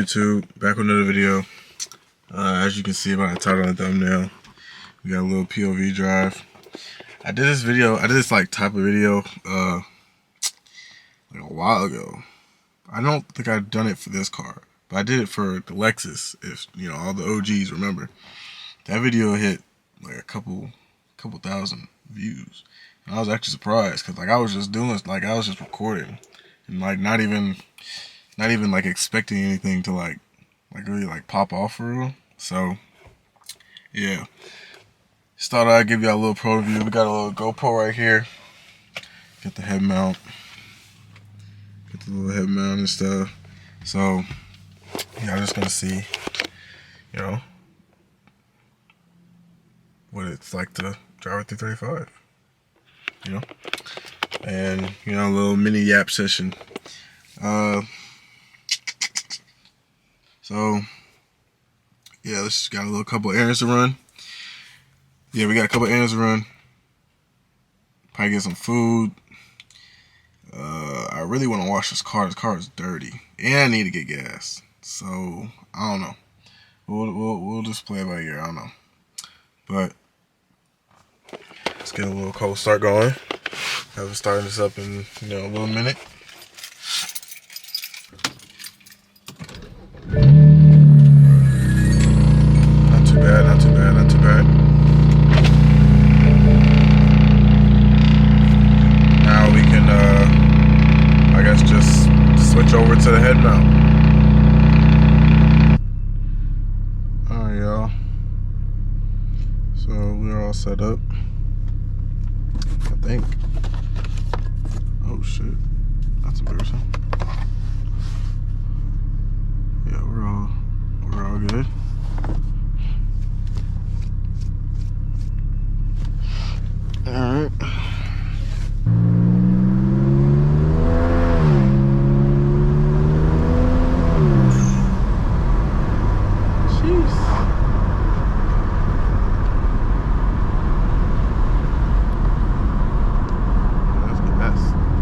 YouTube? Back with another video. As you can see by the title and thumbnail, we got a little POV drive. I did this like type of video like a while ago. I don't think I've done it for this car, but I did it for the Lexus. If you know, all the OGs remember. That video hit like a couple thousand views. And I was actually surprised because like I was just recording and like not even like expecting anything to like really like pop off for real. So yeah, just thought I'd give y'all a little pro review. We got a little GoPro right here. Get the head mount. Get the little head mount and stuff. So y'all just gonna see, you know, what it's like to drive a 335. You know? And, you know, a little mini yap session. So yeah, let's just got a little couple errands to run. Yeah, we got a couple errands to run. Probably get some food. I really want to wash this car. This car is dirty, and I need to get gas. So I don't know. We'll just play it by ear. I don't know, but let's get a little cold start going. I'll be starting this up in a little minute. Not too bad, not too bad, not too bad. Now we can, I guess, just switch over to the head mount. Alright, y'all. So we're all set up, I think. Oh shit, that's embarrassing. Yeah, we're all good. Alright.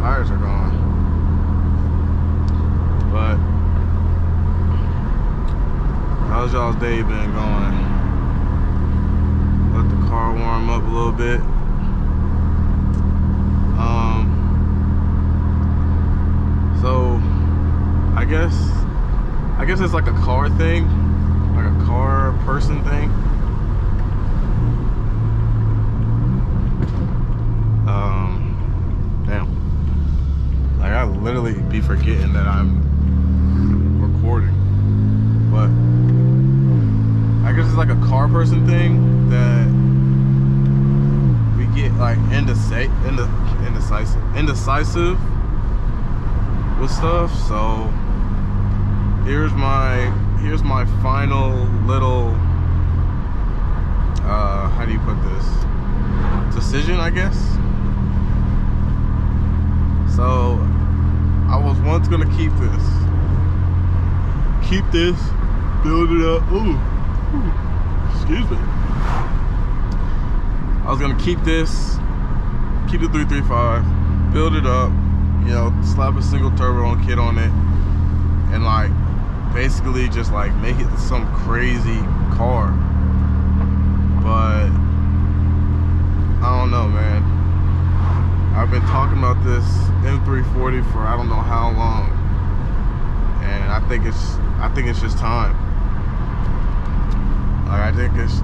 Tires are gone, but how's y'all's day been going? Let the car warm up a little bit. So I guess it's like a car thing, like a car person thing. Damn. Like, I literally be forgetting that I'm recording. But I guess it's like a car person thing that we get like indecisive with stuff. So here's my final little how do you put this? Decision, I guess. So I was once gonna keep this, build it up. Ooh, excuse me. I was gonna keep the 335, build it up, you know, slap a single turbo kit on it, and like basically just like make it some crazy car. But I don't know, man. I've been talking about this M340 for I don't know how long, and I think it's just time. Like, I think it's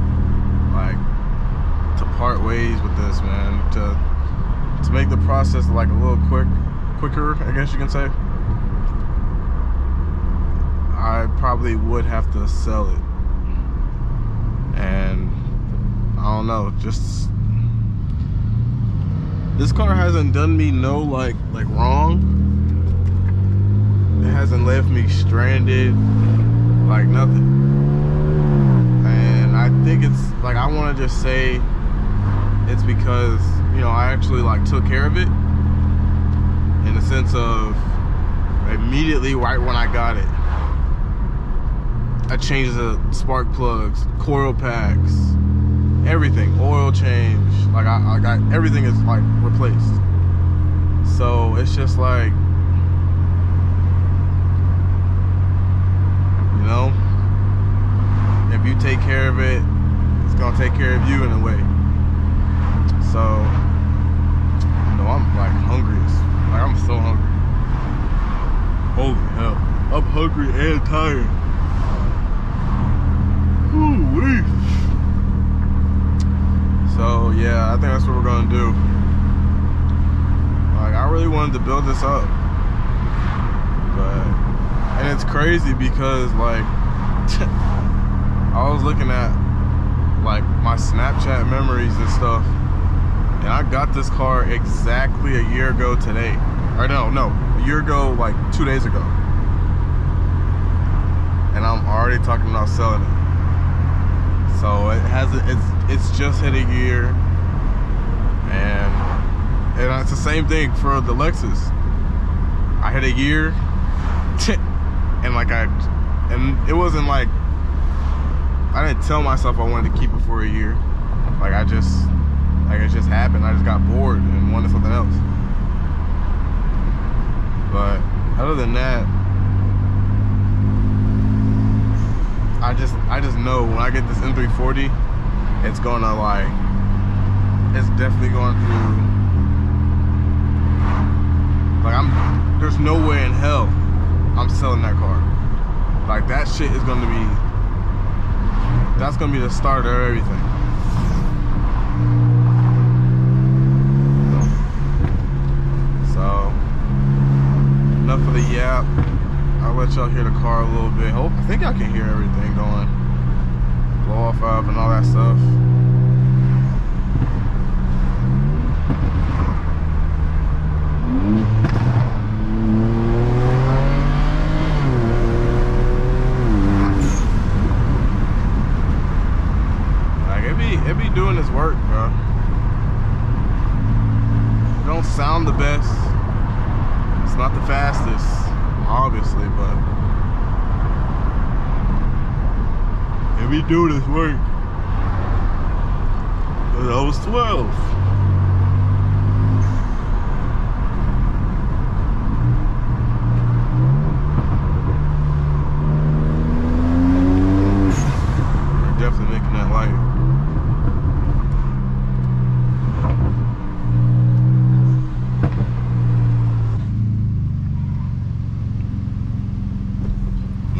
like to part ways with this, man. To make the process like a little quicker, I guess you can say. I probably would have to sell it, and I don't know, just. This car hasn't done me no like wrong. It hasn't left me stranded, like nothing. And I think it's like, I want to just say it's because, you know, I actually like took care of it, in the sense of immediately right when I got it, I changed the spark plugs, coil packs, everything, oil change. Like I got everything is like replaced. So it's just like, You know, if you take care of it, it's gonna take care of you in a way. So, you know, I'm like hungry. Like, I'm so hungry. Holy hell. I'm hungry and tired. Ooh-wee. So, yeah, I think that's what we're gonna do. Like, I really wanted to build this up. But, and it's crazy because, like, I was looking at, like, my Snapchat memories and stuff. And I got this car exactly a year ago today. Or no, a year ago, like 2 days ago. And I'm already talking about selling it. So it's just hit a year. And it's the same thing for the Lexus. I hit a year. And like and it wasn't like, I didn't tell myself I wanted to keep it for a year. Like it just happened. I just got bored and wanted something else. But other than that, I just know when I get this M340, it's gonna like, it's definitely going through, like there's no way in hell I'm selling that car. Like that shit is gonna be, that's gonna be the start of everything. So, enough of the yap. I'll let y'all hear the car a little bit. I think I can hear everything going. Blow off valve and all that stuff. Like it be doing its work, bro. It don't sound the best. It's not the fastest, obviously, but it be doing its work. Cause I was 12. We're definitely making that light.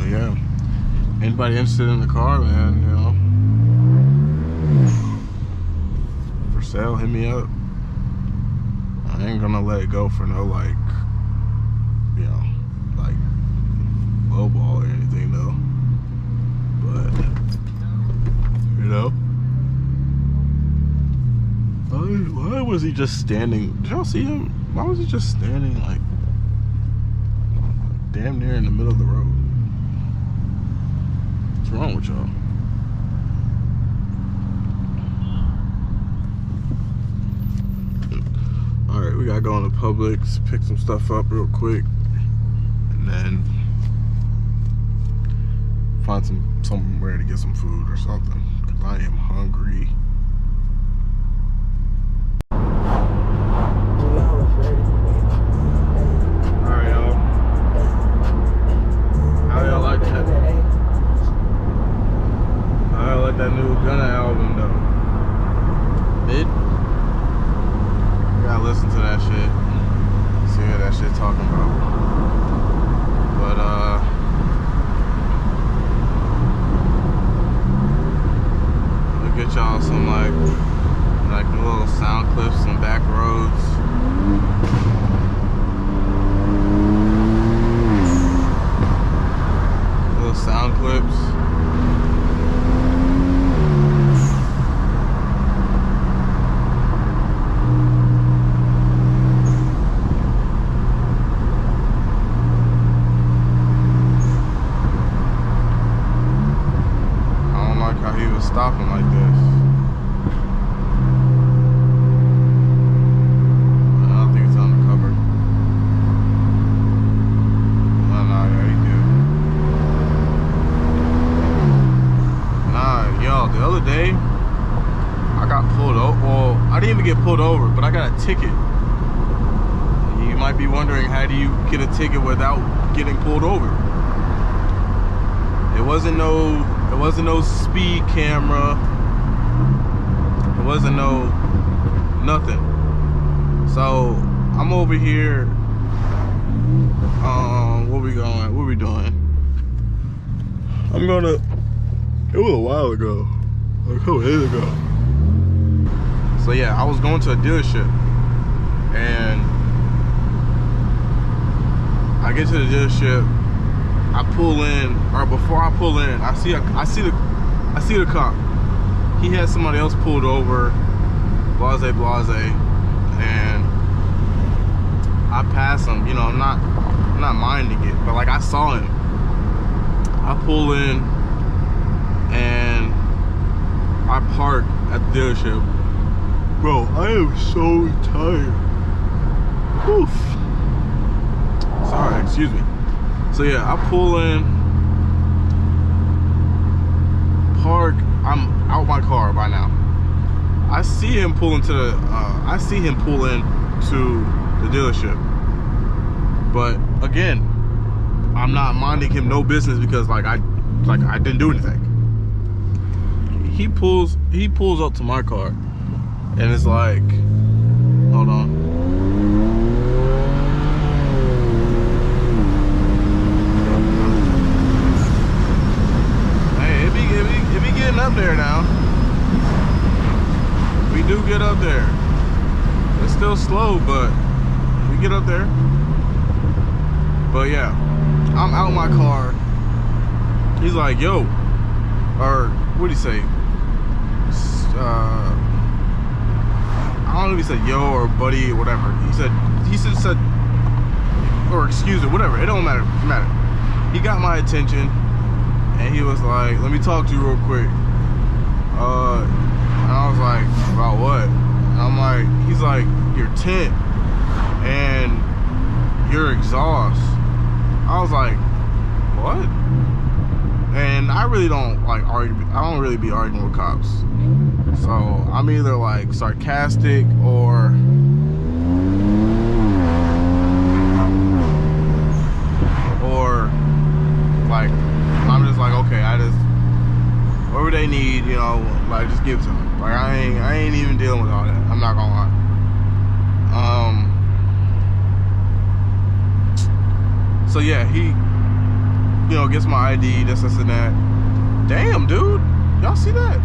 Yeah, anybody interested in the car, man, you know, for sale, hit me up. I ain't gonna let it go for no, like, you know, like lowball or anything though. But, you know, why was he just standing? Did y'all see him? Why was he just standing like damn near in the middle of the road? What's wrong with y'all? Alright, we gotta go on to Publix, pick some stuff up real quick, and then find somewhere to get some food or something, because I am hungry. Alright, y'all. How y'all like that? I like that new Gunna album though. You gotta listen to that shit. See what that shit talking about. But I'll get y'all some like little sound clips, some back roads. Little sound clips. Stopping like this. I don't think it's on the cover. No, yeah, he good. Nah, yo, the other day I got pulled over. Well, I didn't even get pulled over, but I got a ticket. You might be wondering, how do you get a ticket without getting pulled over? It It wasn't no speed camera. It wasn't no nothing. So I'm over here. Where we going? What we doing? I'm gonna. It was a while ago, like a couple days ago. So yeah, I was going to a dealership, and I get to the dealership. I pull in, or before I pull in, I see the cop. He had somebody else pulled over, blase, and I pass him. You know, I'm not minding it, but like I saw him. I pull in and I park at the dealership. Bro, I am so tired. Oof. Sorry, excuse me. So yeah, I pull in, park. I'm out my car by now. I see him pull into the. I see him pull in to the dealership. But again, I'm not minding him no business because like I didn't do anything. He pulls up to my car, and it's like, hold on. It be getting up there now. We do get up there. It's still slow, but we get up there. But yeah, I'm out my car. He's like, yo, or what did he say? I don't know if he said yo or buddy or whatever. He said, or excuse me, whatever. It don't matter. He got my attention, and he was like, let me talk to you real quick. And I was like, about what? And I'm like, he's like, your tint and your exhaust. I was like, what? And I really don't like argue. I don't really be arguing with cops. So I'm either like sarcastic or like I'm just like, okay, whatever they need, you know, like just give it to them. Like I ain't even dealing with all that. I'm not gonna lie. So yeah, he, you know, gets my ID, this and that. Damn, dude, y'all see that?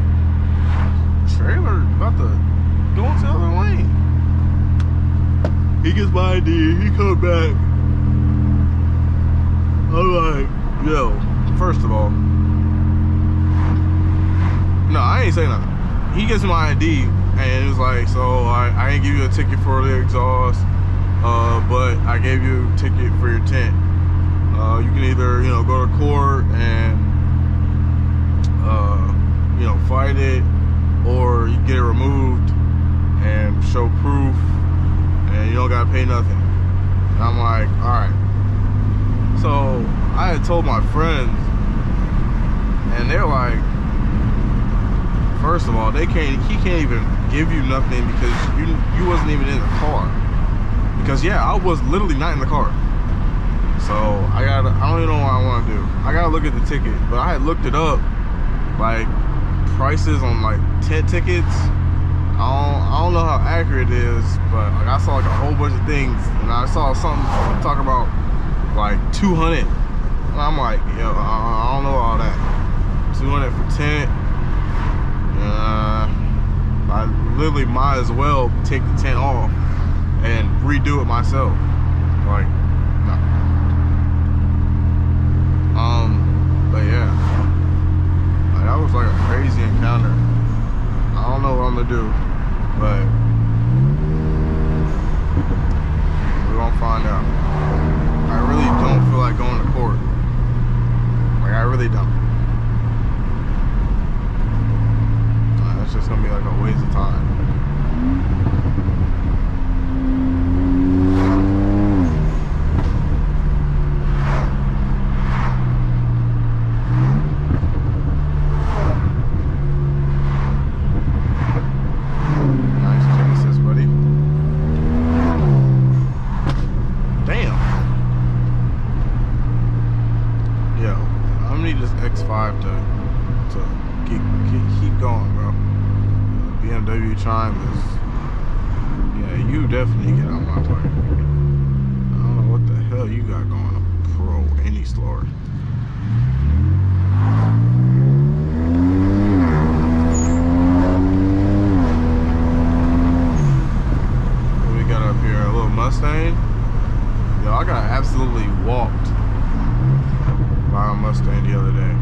Trailer about to go into the other lane. He gets my ID, he comes back. I'm like, yo, first of all, no, I ain't saying nothing. He gets my ID, and it was like, so I ain't give you a ticket for the exhaust, but I gave you a ticket for your tint. You can either, you know, go to court and, you know, fight it, or you get it removed and show proof, and you don't gotta pay nothing. And I'm like, all right. So I had told my friends, and they're like, first of all, he can't even give you nothing because you wasn't even in the car. Because yeah, I was literally not in the car. So I don't even know what I want to do. I gotta look at the ticket, but I had looked it up, like prices on like tent tickets. I don't know how accurate it is, but like I saw like a whole bunch of things, and I saw something talking about like 200. And I'm like, yo, I don't know all that. 200 for tent. I literally might as well take the tent off and redo it myself. Like, no. But yeah, like, that was like a crazy encounter. I don't know what I'm gonna do, but we're gonna find out. I really don't feel like going to court. Like, I really don't. It's just gonna be like a waste of time. Nice. trying this. Yeah, you definitely get out my way. I don't know what the hell you got going on, pro, any slower. What we got up here? A little Mustang? Yo, I got absolutely walked by a Mustang the other day.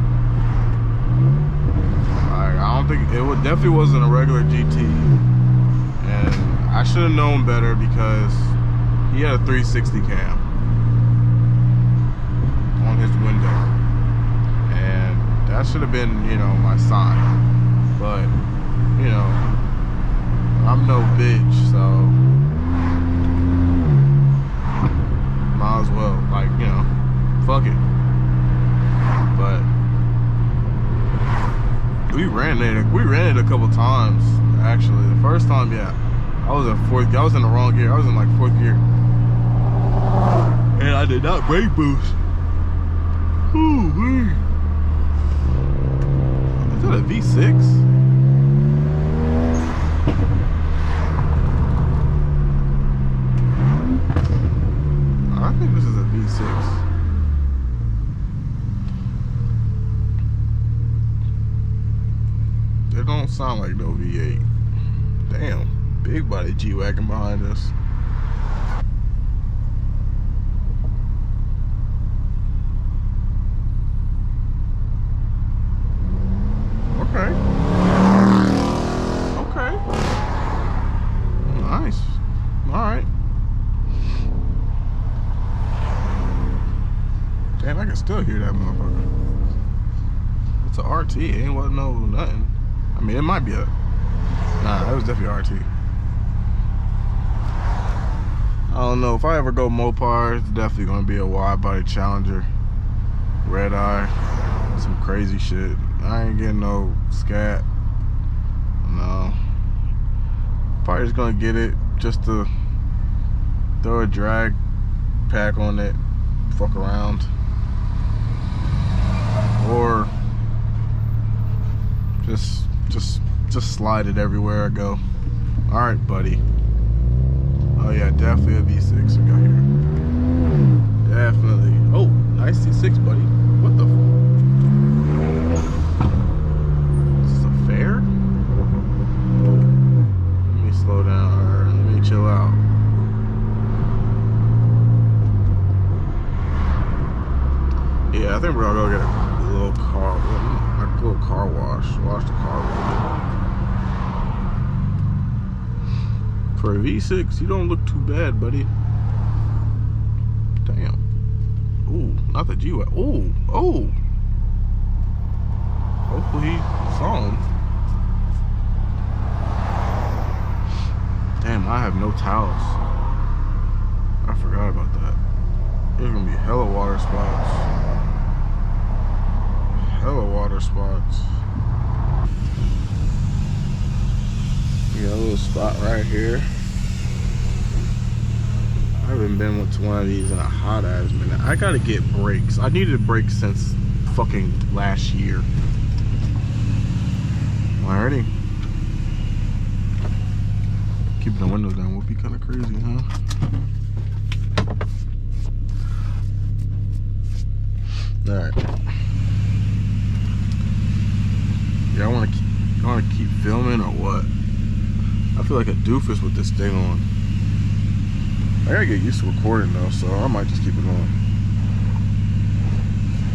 Like, I don't think definitely wasn't a regular GT, and I should have known better because he had a 360 cam on his window, and that should have been, you know, my sign. But you know, I'm no bitch, so might as well, like, you know, fuck it. But we ran it a couple times, actually. The first time, yeah, I was in the wrong gear. I was in like 4th gear, and I did not brake boost. Ooh, is that a V6? I think this is a V6. It don't sound like no V8. Damn, big body G-Wagon behind us. Okay. Okay. Nice. Alright. Damn, I can still hear that motherfucker. It's a RT, it ain't what no nothing. I mean, it might be a... Nah, that was definitely RT. I don't know, if I ever go Mopar, it's definitely gonna be a wide body Challenger. Red eye. Some crazy shit. I ain't getting no scat. No. Probably just gonna get it just to throw a drag pack on it. Fuck around. Or just slide it everywhere I go. Alright, buddy. Oh yeah, definitely a V6 we got here. Definitely. Oh, nice C6, buddy. What the Is this a fair? Let me slow down, or let me chill out. Yeah, I think we're gonna go get a little car wash. Wash the car a little bit. For a V6, you don't look too bad, buddy. Damn. Ooh, not the G-Wagon. Ooh, oh. Hopefully he saw him. Damn, I have no towels. I forgot about that. There's gonna be hella water spots. Hella water spots. We got a little spot right here. I haven't been with one of these in a hot ass minute. I gotta get brakes. I needed brakes since fucking last year. Alrighty. Keeping the windows down would be kind of crazy, huh? Alright. Yeah, I want to keep filming or what? I feel like a doofus with this thing on. I gotta get used to recording though, so I might just keep it on.